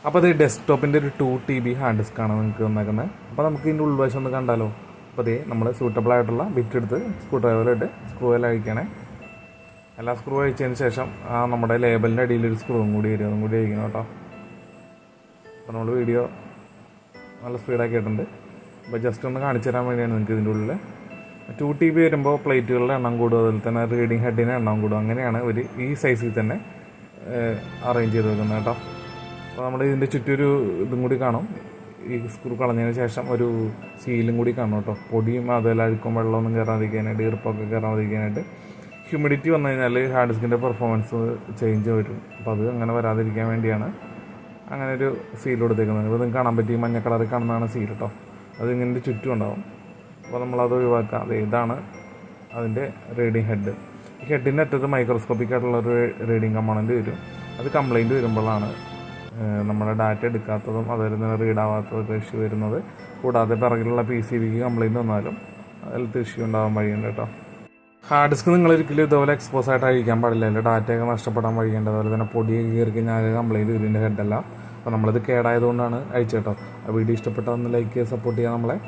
അപ്പോൾ അത് ഡെസ്ക്ടോപ്പിൻ്റെ ഒരു 2 TB ഹാർഡ് ഡിസ്ക്കാണ് നിങ്ങൾക്ക് വന്നേക്കുന്നത്. അപ്പോൾ നമുക്ക് ഇതിൻ്റെ ഉൾവശം ഒന്ന് കണ്ടാലോ. അപ്പോൾ അതേ നമ്മൾ സൂട്ടബിൾ ആയിട്ടുള്ള ബിറ്റ് എടുത്ത് സ്ക്രൂ ഡ്രൈവറിലിട്ട് സ്ക്രൂ എല്ലാം അഴിക്കണേ. എല്ലാ സ്ക്രൂ അഴിച്ചതിന് ശേഷം നമ്മുടെ ലേബലിൻ്റെ അടിയിലൊരു സ്ക്രൂവും കൂടി വരും, അതും കൂടി അഴിക്കണം കേട്ടോ. അപ്പോൾ നമ്മൾ വീഡിയോ നല്ല സ്പീഡാക്കിയിട്ടുണ്ട്. അപ്പോൾ ജസ്റ്റ് ഒന്ന് കാണിച്ചു തരാൻ വേണ്ടിയാണ് നിങ്ങൾക്ക് ഇതിൻ്റെ ഉള്ളിൽ 2 TB വരുമ്പോൾ പ്ലേറ്റുകളുടെ എണ്ണം കൂടും, അതുപോലെ തന്നെ റീഡിങ് ഹെഡിൻ്റെ എണ്ണം കൂടും. അങ്ങനെയാണ് ഒരു ഈ സൈസിൽ തന്നെ അറേഞ്ച് ചെയ്ത് വെക്കുന്നത് കേട്ടോ. അപ്പോൾ നമ്മൾ ഇതിൻ്റെ ചുറ്റൊരു ഇതും കൂടി കാണും. ഈ സ്ക്രൂ കളഞ്ഞതിന് ശേഷം ഒരു സീലും കൂടി കാണും കേട്ടോ. പൊടിയും അതുപോലെ അഴുക്കും വെള്ളമൊന്നും കയറാതിരിക്കാനായിട്ട്, ഈർപ്പമൊക്കെ കയറാതിരിക്കാനായിട്ട്. ഹ്യൂമിഡിറ്റി വന്നു കഴിഞ്ഞാൽ ഹാർഡ് ഡിസ്കിൻ്റെ പെർഫോമൻസ് ചേഞ്ച് വരും. അപ്പോൾ അത് അങ്ങനെ വരാതിരിക്കാൻ വേണ്ടിയാണ് അങ്ങനെ ഒരു സീൽ കൊടുത്തേക്കുന്നത്. ഇപ്പോൾ നിങ്ങൾക്ക് കാണാൻ പറ്റി മഞ്ഞ കളറിൽ കാണുന്നതാണ് സീൽ കേട്ടോ. അത് ഇങ്ങനെ ചുറ്റും ഉണ്ടാവും. അപ്പോൾ നമ്മളത് ഒഴിവാക്കാം. അത് ഇതാണ് അതിൻ്റെ റീഡിങ് ഹെഡ്. ഈ ഹെഡിൻ്റെ അറ്റത്ത് മൈക്രോസ്കോപ്പിക് ആയിട്ടുള്ളൊരു റീഡിങ് കമ്പോണൻറ്റ് വരും. അത് കംപ്ലൈൻറ്റ് വരുമ്പോഴാണ് നമ്മുടെ ഡാറ്റ എടുക്കാത്തതും അതുപോലെ തന്നെ റീഡ് ആവാത്തതൊക്കെ ഇഷ്യൂ വരുന്നത്. കൂടാതെ പിറകിലുള്ള PCBക്ക് കംപ്ലൈൻറ്റ് വന്നാലും അതിലത്തെ ഇഷ്യൂ ഉണ്ടാകാൻ വഴിയുണ്ട് കേട്ടോ. ഹാർഡ് ഡിസ്ക് നിങ്ങൾ ഒരിക്കലും ഇതുപോലെ എക്സ്പോസ് ആയിട്ട് അഴിക്കാൻ പാടില്ല. അതിൻ്റെ ഡാറ്റയൊക്കെ നഷ്ടപ്പെടാൻ വഴിയുണ്ട്. അതുപോലെ തന്നെ പൊടിയൊക്കെ കയറി കഴിഞ്ഞാൽ കംപ്ലൈൻറ്റ് വരും ഇതിൻ്റെ ഹെഡെല്ലാം. അപ്പോൾ നമ്മളിത് കേടായതുകൊണ്ടാണ് അഴിച്ചത് കേട്ടോ. ആ വീഡിയോ ഇഷ്ടപ്പെട്ടാൽ ഒന്ന് ലൈക്ക് ചെയ്യുക, സപ്പോർട്ട് ചെയ്യുക നമ്മളെ.